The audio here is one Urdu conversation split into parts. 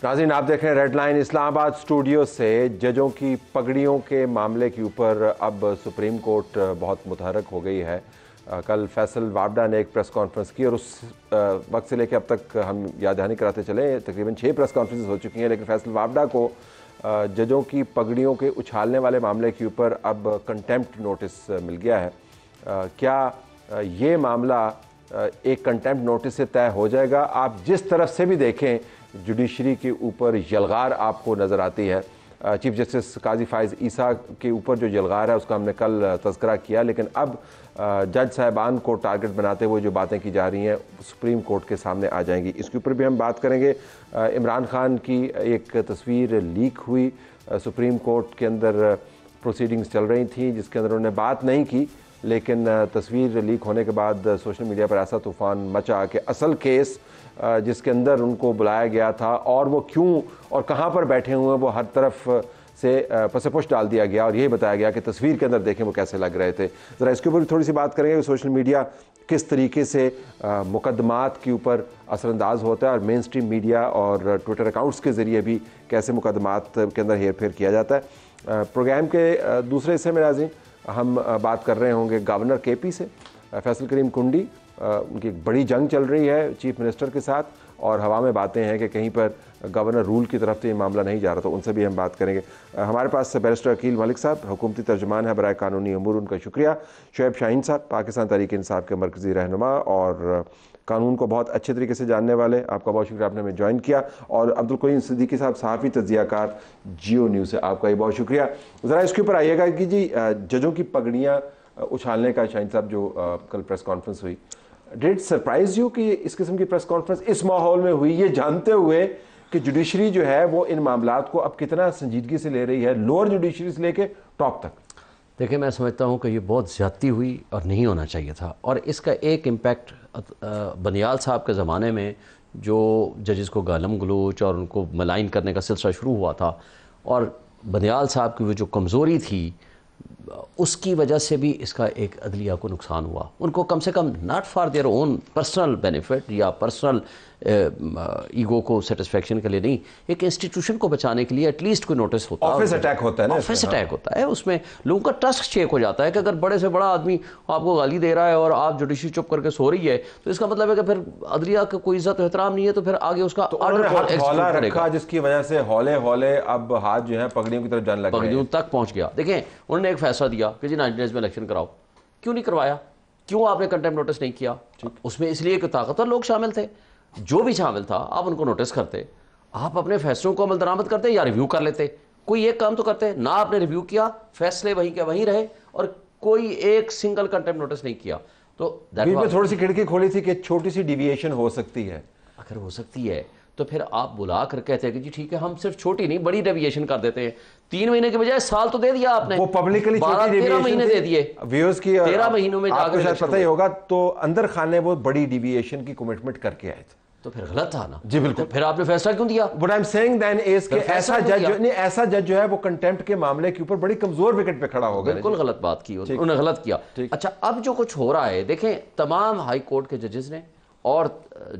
ناظرین آپ دیکھ رہے ہیں ریڈ لائن اسلام آباد اسٹوڈیو سے ججوں کی پگڑیوں کے معاملے کے اوپر اب سپریم کورٹ بہت متحرک ہو گئی ہے۔ کل فیصل وابڈا نے ایک پریس کانفرنس کی اور اس وقت سے لے کے اب تک ہم یاد دہانی کراتے چلیں تقریباً 6 پریس کانفرنس ہو چکی ہیں، لیکن فیصل وابڈا کو ججوں کی پگڑیوں کے اچھالنے والے معاملے کے اوپر اب کنٹیمپٹ نوٹس مل گیا ہے۔ کیا یہ معاملہ ایک کنٹیمپٹ نوٹس سے طے ہو جائے گا؟ آپ جس طرف سے بھی دیکھیں جوڈیشری کے اوپر یلغار آپ کو نظر آتی ہے۔ چیف جسٹس قاضی فائز عیسیٰ کے اوپر جو یلغار ہے اس کا ہم نے کل تذکرہ کیا، لیکن اب جج صاحبان کو ٹارگٹ بناتے ہوئے جو باتیں کی جا رہی ہیں سپریم کورٹ کے سامنے آ جائیں گی۔ اس کے اوپر بھی ہم بات کریں گے۔ عمران خان کی ایک تصویر لیک ہوئی، سپریم کورٹ کے اندر پروسیڈنگز چل رہی تھیں جس کے اندر انہوں نے بات نہیں کی، لیکن تصویر لیک ہونے کے بعد سوشل میڈیا پر ایسا طوفان مچا کہ اصل کیس جس کے اندر ان کو بلایا گیا تھا اور وہ کیوں اور کہاں پر بیٹھے ہوئے ہیں وہ ہر طرف سے پس پش ڈال دیا گیا اور یہی بتایا گیا کہ تصویر کے اندر دیکھیں وہ کیسے لگ رہے تھے۔ ذرا اس کے اوپر تھوڑی سی بات کریں گے کہ سوشل میڈیا کس طریقے سے مقدمات کے اوپر اثر انداز ہوتا ہے اور مین سٹریم میڈیا اور ٹویٹر اکاؤنٹس کے ذریعے بھی کیسے مقدمات کے اندر ہیر پھیر کیا جاتا ہے۔ پروگرام کے دوسرے حصے میں ناظرین ہم بات کر رہے ہوں گے گورنر کے پی سے، فیصل کریم کنڈی، ان کی ایک بڑی جنگ چل رہی ہے چیف منسٹر کے ساتھ اور ہوا میں باتیں ہیں کہ کہیں پر گورنر رول کی طرف سے یہ معاملہ نہیں جا رہا، تو ان سے بھی ہم بات کریں گے۔ ہمارے پاس بیرسٹر عقیل ملک صاحب حکومتی ترجمان ہے برائے قانونی امور، ان کا شکریہ۔ شعیب شاہین صاحب پاکستان تحریک انصاف کے مرکزی رہنما اور قانون کو بہت اچھے طریقے سے جاننے والے، آپ کا بہت شکریہ آپ نے ہمیں جوائن کیا۔ اور عبدالقیوم صدیقی صاحب صحافی تجزیہ کار جیو نیوز سے، آپ کا یہ بہت شکریہ۔ ذرا اس کے اوپر آئیے گا کہ جی ججوں کی پگڑیاں اچھالنے کا شاہین صاحب جو کل پریس کانفرنس ہوئی، ڈیڈ سرپرائز یو کہ اس قسم کی پریس کانفرنس اس ماحول میں ہوئی، یہ جانتے ہوئے کہ جوڈیشری جو ہے وہ ان معاملات کو اب کتنا سنجیدگی سے لے رہی ہے، لوور جوڈیشری سے لے کے ٹاپ تک؟ دیکھیں میں سمجھتا ہوں کہ یہ بہت زیادتی ہوئی اور نہیں ہونا چاہیے تھا، اور اس کا ایک امپیکٹ بنیال صاحب کے زمانے میں جو ججز کو گالم گلوچ اور ان کو ملائن کرنے کا سلسلہ شروع ہوا تھا، اور بنیال صاحب کی وہ جو کمزوری تھی اس کی وجہ سے بھی اس کا ایک عدلیہ کو نقصان ہوا۔ ان کو کم سے کم not for their own personal benefit یا پرسنل ایگو کو سیٹسفیکشن کے لیے نہیں، ایک انسٹیٹیوشن کو بچانے کے لیے ایٹ لیسٹ کوئی نوٹس ہوتا ہے۔ آفس اٹیک ہوتا ہے نا، آفس اٹیک ہوتا ہے، اس میں لوگوں کا ٹرسٹ شیک ہو جاتا ہے کہ اگر بڑے سے بڑا آدمی آپ کو گالی دے رہا ہے اور آپ جوڈیشری چپ کر کے سو رہی ہے تو اس کا مطلب ہے کہ پھر عدلیہ کا کوئی عزت و احترام نہیں ہے، تو پھر آگے اس کا ہولہ رکھا جس کی وجہ سے ہولے ہولے اب ہاتھ جو ہے پگڑیوں کی طرف جانے لگ گئے، پگڑیوں تک پہنچ گیا۔ دیکھیں انہوں نے ایک فیصلہ دیا کہ جی 90 ڈیز میں الیکشن کراؤ، کیوں نہیں کروایا؟ کیوں آپ نے کنٹیمپٹ نوٹس نہیں کیا؟ اس میں اس لیے کہ طاقتور لوگ شامل تھے، جو بھی شامل تھا آپ ان کو نوٹس کرتے، آپ اپنے فیصلوں کو عمل درآمد کرتے یا ریویو کر لیتے، کوئی ایک کام تو کرتے، نہ آپ نے ریویو کیا، فیصلے وہیں کے وہیں رہے اور کوئی ایک سنگل کنٹیمپٹ نوٹس نہیں کیا۔ تو بیچ میں تھوڑی سی کھڑکی کھولی تھی کہ چھوٹی سی ڈیویشن ہو سکتی ہے، اگر ہو سکتی ہے تو پھر آپ بلا کر کہتے ہیں کہ جی ٹھیک ہے ہم صرف چھوٹی نہیں بڑی ڈیویشن کر دیتے ہیں، 3 مہینے کے بجائے سال تو دے دیا آپ نے، وہ پبلکلی 13 مہینے دے دیے ویوز کی، 13 مہینوں میں آپ کو شاید پتہ ہی ہوگا تو اندر خانے وہ بڑی ڈیویشن کی کمٹمنٹ کر کے آئے تھے، تو پھر غلط تھا نا۔ جی بالکل، پھر آپ نے فیصلہ کیوں دیا؟ What I'm saying then is کہ ایسا جج جو ہے وہ کنٹیمپٹ کے معاملے کے اوپر بڑی کمزور وکٹ پہ کھڑا ہوگا۔ بالکل غلط بات کی انہوں نے، غلط کیا۔ اچھا اب جو کچھ ہو رہا ہے دیکھیں، تمام ہائی کورٹ کے ججز نے اور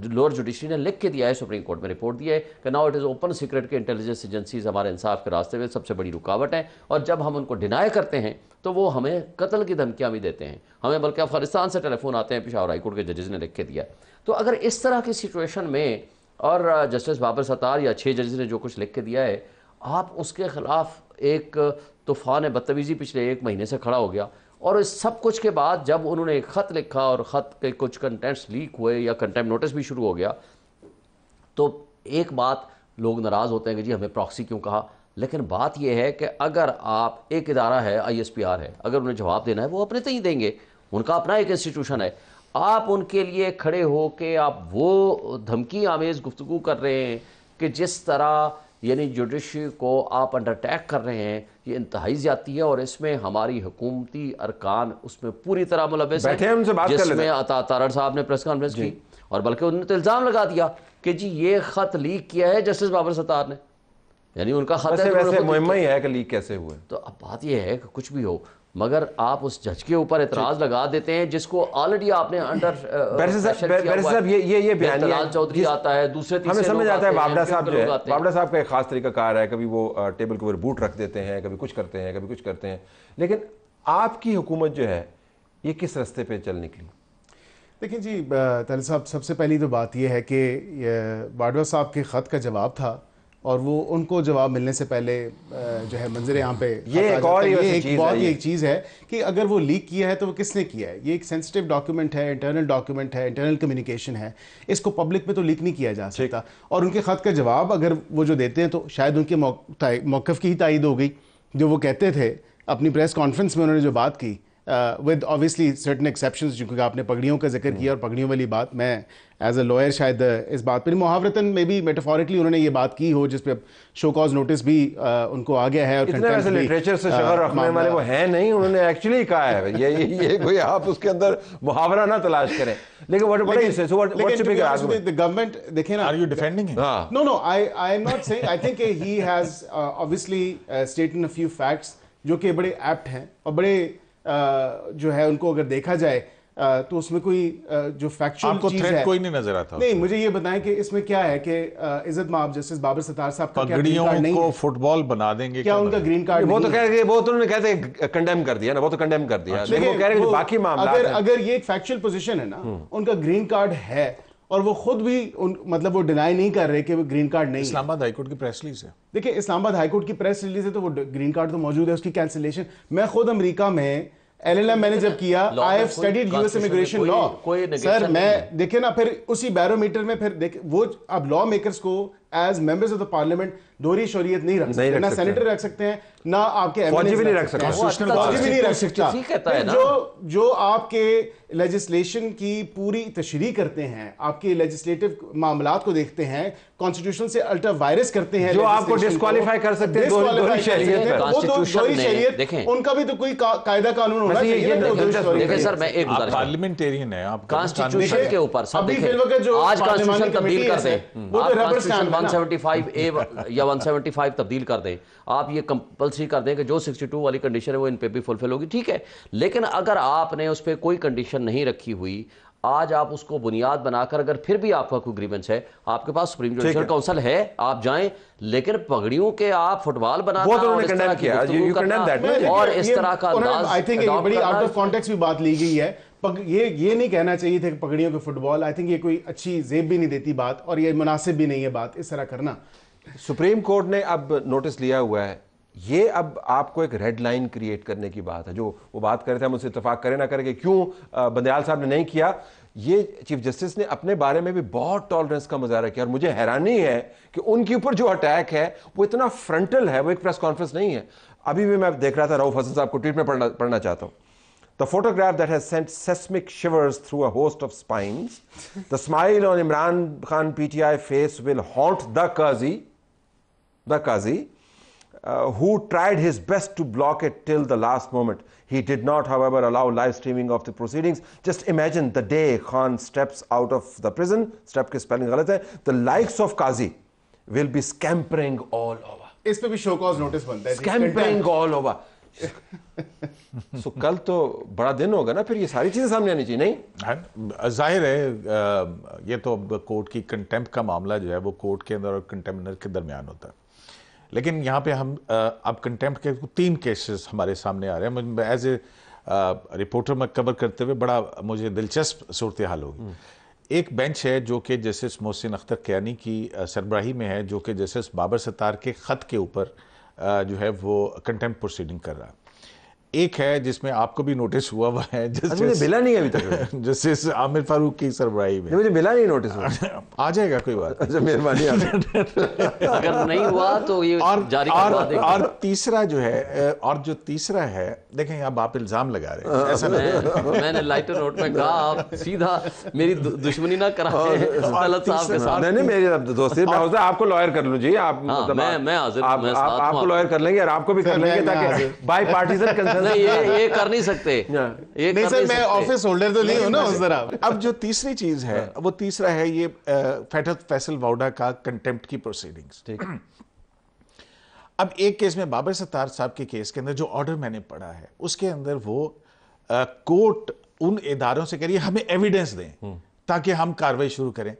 لوور جوڈیشری نے لکھ کے دیا ہے، سپریم کورٹ میں رپورٹ دیا ہے کہ now it is open secret کہ انٹیلیجنس ایجنسیز ہمارے انصاف کے راستے میں سب سے بڑی رکاوٹ ہیں، اور جب ہم ان کو ڈینائی کرتے ہیں تو وہ ہمیں قتل کی دھمکیاں بھی دیتے ہیں، ہمیں بلکہ افغانستان سے ٹیلی فون آتے ہیں، پشاور ہائی کورٹ کے ججز نے لکھ کے دیا ہے۔ تو اگر اس طرح کی سچویشن میں اور جسٹس بابر ستار یا 6 ججز نے جو کچھ لکھ کے دیا ہے، آپ اس کے خلاف ایک طوفان بدتمیزی پچھلے 1 مہینے سے کھڑا ہو گیا، اور اس سب کچھ کے بعد جب انہوں نے ایک خط لکھا اور خط کے کچھ کنٹینٹس لیک ہوئے یا کنٹیمپٹ نوٹس بھی شروع ہو گیا، تو ایک بات لوگ ناراض ہوتے ہیں کہ جی ہمیں پراکسی کیوں کہا، لیکن بات یہ ہے کہ اگر آپ ایک ادارہ ہے ISPR ہے، اگر انہیں جواب دینا ہے وہ اپنے تئیں دیں گے، ان کا اپنا ایک انسٹیٹیوشن ہے، آپ ان کے لیے کھڑے ہو کے آپ وہ دھمکی آمیز گفتگو کر رہے ہیں کہ جس طرح یعنی جوڈیشری کو آپ انڈر اٹیک کر رہے ہیں، یہ انتہائی زیادتی ہے، اور اس میں ہماری حکومتی ارکان اس میں پوری طرح ملوث ہیں، جس میں عطا تارڑ صاحب نے پریس کانفرنس کی، اور بلکہ انہوں نے تو الزام لگا دیا کہ جی یہ خط لیک کیا ہے جسٹس بابر ستار نے، یعنی ان کا خط ہے، ویسے مہمہ ہی ہے کہ لیک کیسے ہوئے۔ تو اب بات یہ ہے کہ کچھ بھی ہو، مگر آپ اس جج کے اوپر اعتراض لگا دیتے ہیں جس کو آلریڈی آپ نے انڈر صاحب یہ بیانیہ چودھری آتا ہے, دوسرے ہمیں سمجھ آتا ہے وابڈا صاحب جو ہے, وابڈا صاحب کا ایک خاص طریقہ کار ہے, کبھی وہ ٹیبل کے اوپر بوٹ رکھ دیتے ہیں, کبھی کچھ کرتے ہیں, کبھی کچھ کرتے ہیں, لیکن آپ کی حکومت جو ہے یہ کس رستے پہ چل نکلی؟ دیکھیں جی طالب صاحب, سب سے پہلی تو بات یہ ہے کہ باجوہ صاحب کے خط کا جواب تھا اور وہ ان کو جواب ملنے سے پہلے جو ہے منظر عام پہ یہ ایک اور بہت ہی ایک چیز ہے کہ اگر وہ لیک کیا ہے تو وہ کس نے کیا ہے. یہ ایک سینسٹیو ڈاکیومنٹ ہے, انٹرنل ڈاکیومنٹ ہے, انٹرنل کمیونیکیشن ہے, اس کو پبلک میں تو لیک نہیں کیا جا سکتا. اور ان کے خط کا جواب اگر وہ جو دیتے ہیں تو شاید ان کے موقف کی ہی تائید ہو گئی. جو وہ کہتے تھے اپنی پریس کانفرنس میں انہوں نے جو بات کی ود obviously certain exceptions, جو کہ آپ نے پگڑیوں کا ذکر کیا اور پگڑیوں والی بات, میں ایز اے لوئر شاید اس بات پر محاورتاً میں بھی میٹافورکلی انہوں نے یہ بات کی ہو جس پہ شو کاز نوٹس بھی ان کو آ گیا ہے. اور اتنے ویسے لٹریچر سے شغل رکھنے والے وہ ہیں نہیں, انہوں نے ایکچولی کہا ہے یہ کوئی آپ اس کے اندر محاورہ نہ تلاش کریں. لیکن گورنمنٹ دیکھیں نا, are you defending him? No, I am not saying. I think he has obviously stated a few facts جو کہ بڑے ایپٹ ہیں اور بڑے جو ہے ان کو اگر دیکھا جائے تو اس میں کوئی جو فیکچوئل چیز ہے, آپ کو کوئی نہیں نظر آتا. نہیں, مجھے یہ بتائیں کہ اس میں کیا ہے کہ عزت مآب جسٹس بابر ستار صاحب کا پگڑیوں کو فٹ بال بنا دیں گے, کیا ان کا گرین کارڈ؟ وہ تو کہہ رہے, وہ تو انہوں نے کہتے ہیں کنڈیم کر دیا نا, وہ تو کنڈیم کر دیا, لیکن وہ کہہ رہے ہیں باقی معاملات اگر یہ ایک فیکچوئل پوزیشن ہے نا, ان کا گرین کارڈ ہے اور وہ خود بھی مطلب وہ ڈینائی نہیں کر رہے کہ وہ گرین کارڈ نہیں. اسلام آباد ہائی کورٹ کی پریس ریلیز ہے. دیکھیں اسلام آباد ہائی کورٹ کی پریس ریلیز ہے تو وہ گرین کارڈ تو موجود ہے, اس کی کینسلیشن. میں خود امریکہ میں LLM میں نے جب کیا, I have studied US immigration law. Sir میں دیکھیں نا, پھر اسی بیرو میٹر میں پھر دیکھ وہ اب لا میکرز کو as members of the parliament دوہری شریعت نہیں رکھ سکتے, نہ سینیٹر رکھ سکتے ہیں, نہ آپ کے فوجی بھی نہیں رکھ سکتے, فوجی بھی نہیں رکھ سکتا. جو آپ کے لیجسلیشن کی پوری تشریح کرتے ہیں, آپ کے لیجسلیٹو معاملات کو دیکھتے ہیں, کانسٹیٹیوشن سے الٹرا وائرس کرتے ہیں, جو آپ کو ڈسکوالیفائی کر سکتے ہیں دوہری شریعت, وہ دوہری شریعت ان کا بھی تو کوئی قاعدہ قانون ہونا چاہیے. دیکھیں سر, میں ایک گزارش, پارلیمنٹیرین ہیں آپ, کانسٹیٹیوشن کے اوپر سب دیکھیں, آج کانسٹیٹیوشن تبدیل کر دیں, آپ کانسٹیٹیوشن 175A یا 175 تبدیل کر دیں, آپ یہ کمپلسری کر دیں کہ جو 62 والی کنڈیشن ہے وہ ان پہ بھی فلفل ہوگی, ٹھیک ہے. لیکن اگر آپ نے اس پہ کوئی کنڈیشن نہیں رکھی ہوئی, آج آپ اس کو بنیاد بنا کر اگر پھر بھی آپ کا کوئی گریونس ہے, آپ کے پاس سپریم جوڈیشل کونسل ہے, آپ جائیں, لیکن پگڑیوں کے آپ فٹ بال بنانا اور اس طرح کا انداز, آئی تھنک بڑی آؤٹ آف کانٹیکسٹ بھی بات لی گئی ہے. یہ نہیں کہنا چاہیے تھا کہ پگڑیوں کے فٹ بال, آئی تھنک یہ کوئی اچھی زیب بھی نہیں دیتی بات, اور یہ مناسب بھی نہیں ہے بات اس طرح کرنا. سپریم کورٹ نے اب نوٹس لیا ہوا ہے, یہ اب آپ کو ایک ریڈ لائن کریٹ کرنے کی بات ہے. جو وہ بات کرے تھے, ہم اس سے اتفاق کریں نہ کریں کہ کیوں بندیال صاحب نے نہیں کیا, یہ چیف جسٹس نے اپنے بارے میں بھی بہت ٹالرنس کا مظاہرہ کیا, اور مجھے حیرانی ہے کہ ان کے اوپر جو اٹیک ہے وہ اتنا فرنٹل ہے, وہ ایک پریس کانفرنس نہیں ہے. ابھی بھی میں دیکھ رہا تھا, رؤف حسن صاحب کو ٹویٹ میں پڑھنا چاہتا ہوں. The photograph that has sent seismic shivers through a host of spines. The smile on Imran Khan PTI face will haunt the Qazi, who tried his best to block it till the last moment. He did not, however, allow live streaming of the proceedings. Just imagine the day Khan steps out of the prison. Step ki spelling galat hai. The likes of Qazi will be scampering all over. اس پہ بھی شو کاز نوٹس بنتا ہے, scampering all over. سو کل تو بڑا دن ہوگا نا, پھر یہ ساری چیزیں سامنے آنی چاہیے. نہیں ظاہر ہے, یہ تو اب کورٹ کی کنٹیمپٹ کا معاملہ جو ہے وہ کورٹ کے اندر اور کنٹیمنر کے درمیان ہوتا ہے. لیکن یہاں پہ ہم اب کنٹیمپٹ کے 3 کیسز ہمارے سامنے آ رہے ہیں. ایز اے رپورٹر میں کور کرتے ہوئے بڑا مجھے دلچسپ صورتحال ہوگی. ایک بینچ ہے جو کہ جسٹس محسن اختر کیانی کی سربراہی میں ہے, جو کہ جسٹس بابر ستار کے خط کے اوپر جو ہے وہ کنٹیمپٹ پروسیڈنگ کر رہا ہے. ایک ہے جس میں آپ کو بھی نوٹس ہوا ہوا ہے, مجھے ملا نہیں ابھی تک, جسٹس عامر فاروق کی سربراہی میں. مجھے ملا نہیں نوٹس, آ جائے گا کوئی بات. اچھا مہربانی, اگر نہیں ہوا تو یہ جاری کروا دیں. اور تیسرا جو ہے, اور جو تیسرا ہے, دیکھیں اب آپ الزام لگا رہے ہیں, ایسا میں نے لائٹر نوٹ میں کہا آپ سیدھا میری دشمنی نہ کرائیں طلعت صاحب کے ساتھ. نہیں میری دوستی, میں ہوتا آپ کو لائر کر لوں جی, آپ میں حاضر, آپ کو لائر کر لیں گے اور آپ کو بھی کر لیں گے تاکہ بائی پارٹیزن کنسنسس. یہ کر نہیں سکتے, نہیں سر میں آفس ہولڈر تو نہیں ہوں نا اس طرح. اب جو تیسری چیز ہے وہ تیسرا ہے یہ فیصل واؤڈا کا کنٹیمپٹ کی پروسیڈنگز. اب ایک کیس میں بابر ستار صاحب کے کیس کے اندر جو آرڈر میں نے پڑھا ہے اس کے اندر وہ کورٹ ان اداروں سے کہہ رہی ہے ہمیں ایویڈنس دیں تاکہ ہم کاروائی شروع کریں.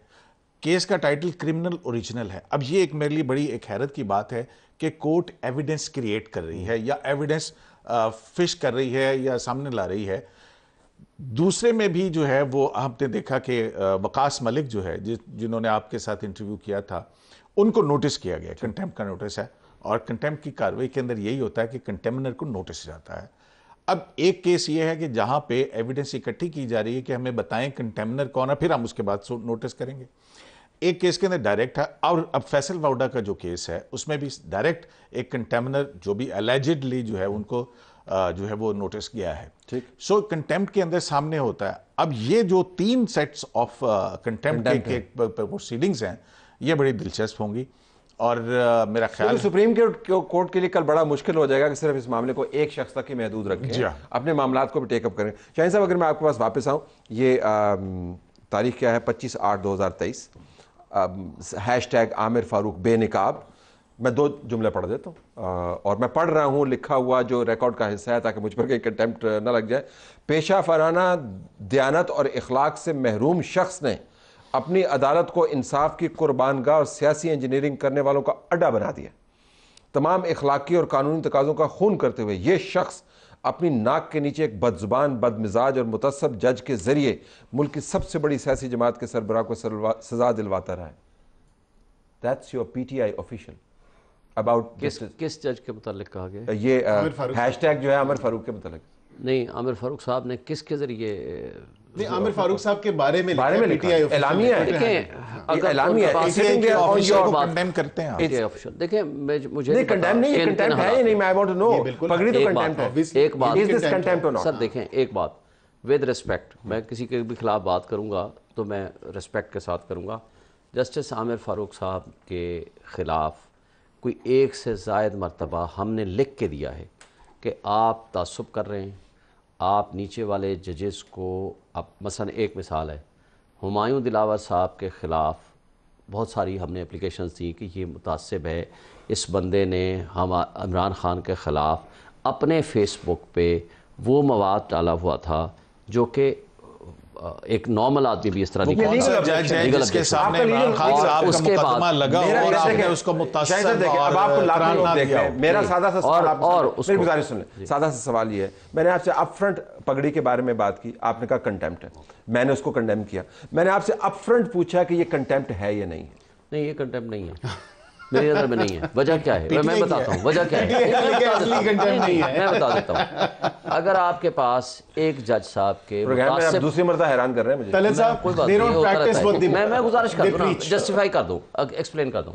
کیس کا ٹائٹل کرمنل اوریجنل ہے. اب یہ ایک میرے لیے بڑی ایک حیرت کی بات ہے کہ کورٹ ایویڈنس کریٹ کر رہی ہے یا ایویڈنس فش کر رہی ہے یا سامنے لا رہی ہے. دوسرے میں بھی جو ہے وہ آپ نے دیکھا کہ وقاص ملک جو ہے جنہوں نے آپ کے ساتھ انٹرویو کیا تھا ان کو نوٹس کیا گیا, کنٹیمپٹ کا نوٹس ہے, اور کنٹیمپٹ کی کارروائی کے اندر یہی ہوتا ہے کہ کنٹیمنر کو نوٹس جاتا ہے. اب ایک کیس یہ ہے کہ جہاں پہ ایویڈنس اکٹھی کی جا رہی ہے کہ ہمیں بتائیں کنٹیمنر کون ہے, پھر ہم اس کے بعد نوٹس کریں گے. ایک کیس کے اندر ڈائریکٹ ہے, اور اب فیصل واؤڈا کا جو کیس ہے اس میں بھی ڈائریکٹ ایک کنٹیمنر جو بھی الیجڈلی جو ہے ان کو جو ہے وہ نوٹس گیا ہے. ٹھیک. سو کنٹیمپٹ کے اندر سامنے ہوتا ہے. اب یہ جو 3 سیٹس آف کنٹیمپٹ کے پروسیڈنگز ہیں یہ بڑی دلچسپ ہوں گی, اور میرا خیال سپریم کورٹ کے لیے کل بڑا مشکل ہو جائے گا کہ صرف اس معاملے کو ایک شخص تک ہی محدود رکھیں, اپنے معاملات کو بھی ٹیک اپ کریں. شاہین صاحب اگر میں آپ کے پاس واپس آؤں, یہ تاریخ کیا ہے 25/8/2023, ہیش ٹیگ عامر فاروق بے نقاب. میں 2 جملے پڑھ دیتا ہوں اور میں پڑھ رہا ہوں لکھا ہوا جو ریکارڈ کا حصہ ہے تاکہ مجھ پر کہیں کنٹیمپٹ نہ لگ جائے. پیشہ ورانہ دیانت اور اخلاق سے محروم شخص نے اپنی عدالت کو انصاف کی قربانگاہ اور سیاسی انجینئرنگ کرنے والوں کا اڈا بنا دیا. تمام اخلاقی اور قانونی تقاضوں کا خون کرتے ہوئے یہ شخص اپنی ناک کے نیچے ایک بد زبان, بد مزاج اور متعصب جج کے ذریعے ملک کی سب سے بڑی سیاسی جماعت کے سربراہ کو سزا دلواتا رہا ہے. That's your PTI official. کس جج کے متعلق کہا گیا؟ یہ ہیش ٹیگ جو ہے عامر فاروق کے متعلق نہیں, عامر فاروق صاحب نے کس کے ذریعے نہیں, عامر فاروق صاحب کے بارے میں لکھا ہے, اعلامیہ ہے, اعلامیہ کنڈیم کرتے ہیں. دیکھیں مجھے نہیں کنڈیم نہیں, یہ کنٹیمپٹ ہے یا نہیں, میں I want to know. پگڑی تو کنٹیمپٹ ہے. ایک بات Is this contempt or not? سر دیکھیں ایک بات, ود ریسپیکٹ, میں کسی کے بھی خلاف بات کروں گا تو میں ریسپیکٹ کے ساتھ کروں گا. جسٹس عامر فاروق صاحب کے خلاف کوئی 1 سے زائد مرتبہ ہم نے لکھ کے دیا ہے کہ آپ تعصب کر رہے ہیں, آپ نیچے والے ججز کو, اب مثلا ایک مثال ہے, ہمایوں دلاور صاحب کے خلاف بہت ساری ہم نے اپلیکیشنز دی کہ یہ متعصب ہے, اس بندے نے ہم عمران خان کے خلاف اپنے فیس بک پہ وہ مواد ڈالا ہوا تھا جو کہ ایک نارمل آدمی بھی اس طرح نہیں کون سا جج ہے جس کے سامنے عمران خان صاحب کا مقدمہ لگا اور آپ نے اس کو متعصب اب آپ کو لاکھوں دیکھ رہے ہیں. میرا سادہ سا سوال, اور میری گزارش سن لیں, سادہ سا سوال یہ ہے, میں نے آپ سے اپ فرنٹ پگڑی کے بارے میں بات کی, آپ نے کہا کنٹیمپٹ ہے, میں نے اس کو کنڈیم کیا. میں نے آپ سے اپ فرنٹ پوچھا کہ یہ کنٹیمپٹ ہے یا نہیں ہے. نہیں, یہ کنٹیمپٹ نہیں ہے, میری نظر میں نہیں ہے. وجہ کیا ہے میں بتاتا ہوں, وجہ کیا ہے میں بتا دیتا ہوں. اگر آپ کے پاس ایک جج صاحب کے دوسری مرتبہ حیران کر رہے ہیں مجھے, میں گزارش کر دوں, جسٹیفائی کر دوں, ایکسپلین کر دوں.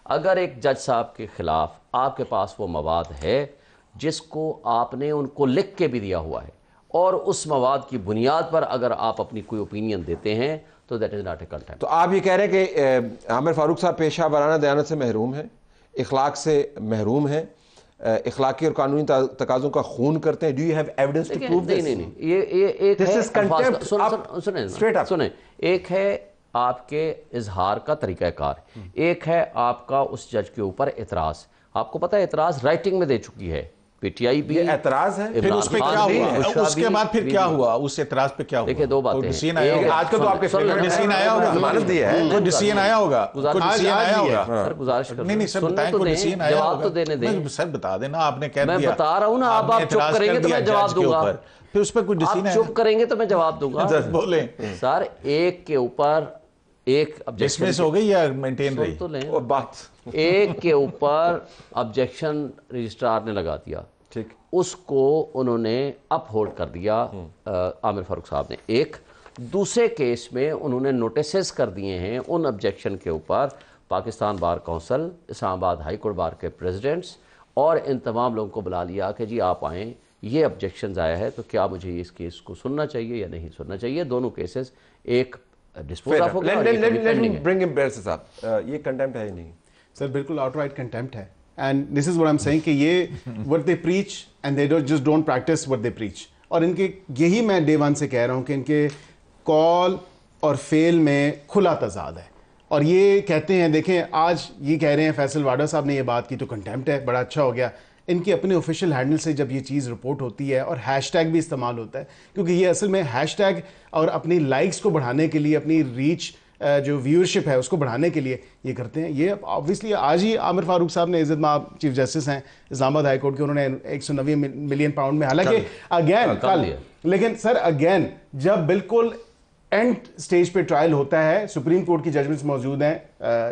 اگر ایک جج صاحب کے خلاف آپ کے پاس وہ مواد ہے جس کو آپ نے ان کو لکھ کے بھی دیا ہوا ہے, اور اس مواد کی بنیاد پر اگر آپ اپنی کوئی اوپینین دیتے ہیں تو that is not a contempt. تو آپ یہ کہہ رہے ہیں کہ عامر فاروق صاحب پیشہ ورانہ دیانت سے محروم ہیں, اخلاق سے محروم ہیں, اخلاقی اور قانونی تقاضوں کا خون کرتے ہیں. Do you have evidence to prove this? نہیں, یہ ایک ہے, سنیں, ایک ہے آپ کے اظہار کا طریقہ کار, ایک ہے آپ کا اس جج کے اوپر اعتراض. آپ کو پتہ ہے اعتراض رائٹنگ میں دے چکی ہے پی ٹی آئی بھی, اعتراض ہے. پھر اس پہ کیا ہوا, اس کے بعد پھر کیا ہوا, اس اعتراض پہ کیا ہوا؟ دیکھیں 2 باتیں ہیں. آج کل تو آپ کے ڈیسیژن آیا ہوگا, ضمانت دی ہے, کوئی ڈیسیژن آیا ہوگا, سر گزارش کر نہیں سر بتائیں, کوئی ڈیسیژن آیا جواب تو دینے دیں. سر بتا دینا, آپ نے کہہ دیا, میں بتا رہا ہوں نا, آپ چپ کریں گے تو میں جواب دوں گا, پھر اس پہ کوئی ڈیسیژن آپ چپ کریں گے تو میں جواب دوں گا. بولیں سر ایک کے اوپر ایک ڈسمس ہو گئی یا مینٹین رہی تو لیں, بات ایک کے اوپر آبجیکشن رجسٹرار نے لگا دیا, ٹھیک, اس کو انہوں نے اپ ہولڈ کر دیا عامر فاروق صاحب نے. ایک دوسرے کیس میں انہوں نے نوٹسز کر دیے ہیں ان آبجیکشن کے اوپر پاکستان بار کونسل, اسلام آباد ہائی کورٹ بار کے پریزیڈنٹس, اور ان تمام لوگوں کو بلا لیا کہ جی آپ آئیں, یہ آبجیکشنز آیا ہے تو کیا مجھے اس کیس کو سننا چاہیے یا نہیں سننا چاہیے. دونوں کیسز ایک ڈسپوز آف ہو گیا. یہ کنٹیمپٹ ہے نہیں سر, بالکل آؤٹ رائٹ کنٹیمپٹ ہے. And this is what I'm saying کہ یہ what they preach and they just don't practice what they preach. اور ان کے یہی میں ڈے ون سے کہہ رہا ہوں کہ ان کے کال اور فیل میں کھلا تضاد ہے, اور یہ کہتے ہیں, دیکھیں آج یہ کہہ رہے ہیں فیصل واڈا صاحب نے یہ بات کی تو کنٹیمپٹ ہے, بڑا اچھا ہو گیا. ان کی اپنے آفیشیل ہینڈل سے جب یہ چیز رپورٹ ہوتی ہے اور ہیش ٹیگ بھی استعمال ہوتا ہے, کیونکہ یہ اصل میں ہیش ٹیگ اور اپنی لائکس کو بڑھانے کے لیے, اپنی ریچ جو ویورشپ ہے اس کو بڑھانے کے لیے یہ کرتے ہیں. یہ آبویسلی آج ہی عامر فاروق صاحب نے, عزت مآب چیف جسٹس ہیں اسلام آباد ہائی کورٹ کے, انہوں نے 190 ملین پاؤنڈ میں, حالانکہ اگین کل, لیکن سر اگین جب بالکل اینڈ سٹیج پہ ٹرائل ہوتا ہے, سپریم کورٹ کی ججمنٹس موجود ہیں,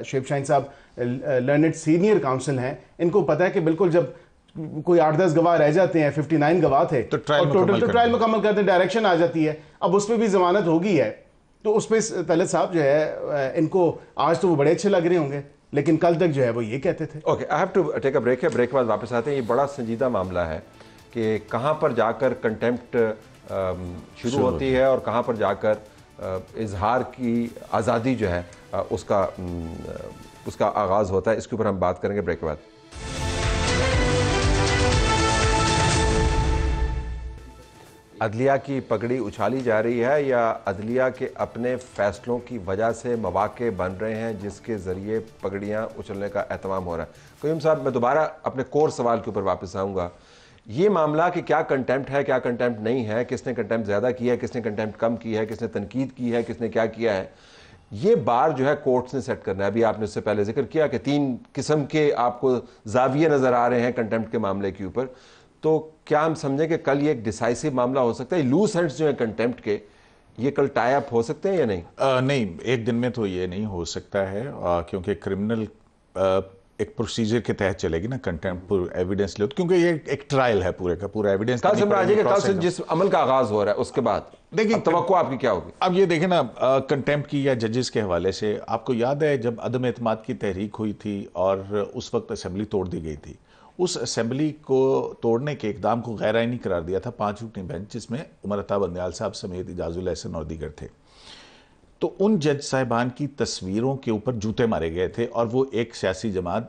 شعیب شاہین صاحب لرنڈ سینئر کاؤنسل ہیں, ان کو پتہ ہے کہ بالکل جب کوئی 8-10 گواہ رہ جاتے ہیں, 59 گواہ تھے, اور ٹوٹل تو ٹرائل مکمل کرتے ہیں, ڈائریکشن آ جاتی ہے, اب اس پہ بھی ضمانت ہوگی ہے, تو اس پہ طلعت صاحب جو ہے ان کو آج تو وہ بڑے اچھے لگ رہے ہوں گے, لیکن کل تک جو ہے وہ یہ کہتے تھے. Okay, I have to take a break. Break کے بعد واپس آتے ہیں. یہ بڑا سنجیدہ معاملہ ہے کہ کہاں پر جا کر کنٹیمپٹ شروع ہوتی ہے اور کہاں پر جا کر اظہار کی آزادی جو ہے اس کا آغاز ہوتا ہے. اس کے اوپر ہم بات کریں گے بریک کے بعد. عدلیہ کی پگڑی اچھالی جا رہی ہے یا عدلیہ کے اپنے فیصلوں کی وجہ سے مواقع بن رہے ہیں جس کے ذریعے پگڑیاں اچھلنے کا اہتمام ہو رہا ہے؟ قیوم صاحب, میں دوبارہ اپنے کور سوال کے اوپر واپس آؤں گا. یہ معاملہ کہ کیا کنٹیمپٹ ہے, کیا کنٹیمپٹ نہیں ہے, کس نے کنٹیمپٹ زیادہ کیا ہے, کس نے کنٹیمپٹ کم کی ہے, کس نے تنقید کی ہے, کس نے کیا کیا ہے, یہ بار جو ہے کورٹس نے سیٹ کرنا ہے. ابھی آپ نے اس سے پہلے ذکر کیا کہ 3 قسم کے آپ کو زاویے نظر آ رہے ہیں کنٹیمپٹ کے معاملے کے اوپر. تو کیا ہم سمجھیں کہ کل یہ ایک ڈیسائسو معاملہ ہو سکتا ہے؟ لوز ہینڈز جو ہیں کنٹیمپٹ کے, یہ کل ٹائی اپ ہو سکتے ہیں یا نہیں؟ نہیں, ایک دن میں تو یہ نہیں ہو سکتا ہے, کیونکہ کرمنل ایک پروسیجر کے تحت چلے گی نا کنٹیمپٹ پر ایویڈنس لے, کیونکہ یہ ایک ٹرائل ہے پورے کا پورا ایویڈنس. کل سے راجے کہ کل سے جس عمل کا آغاز ہو رہا ہے اس کے بعد دیکھیں توقع آپ کی کیا ہوگی؟ اب یہ دیکھیں نا, کنٹیمپٹ کی یا ججز کے حوالے سے آپ کو یاد ہے جب عدم اعتماد کی تحریک ہوئی تھی اور اس وقت اسمبلی توڑ دی گئی تھی, اس اسمبلی کو توڑنے کے اقدام کو غیر آئینی قرار دیا تھا 5 رکنی بینچ, جس میں عمر عطا بندیال صاحب سمیت اعجاز الاحسن اور دیگر تھے. تو ان جج صاحبان کی تصویروں کے اوپر جوتے مارے گئے تھے, اور وہ ایک سیاسی جماعت,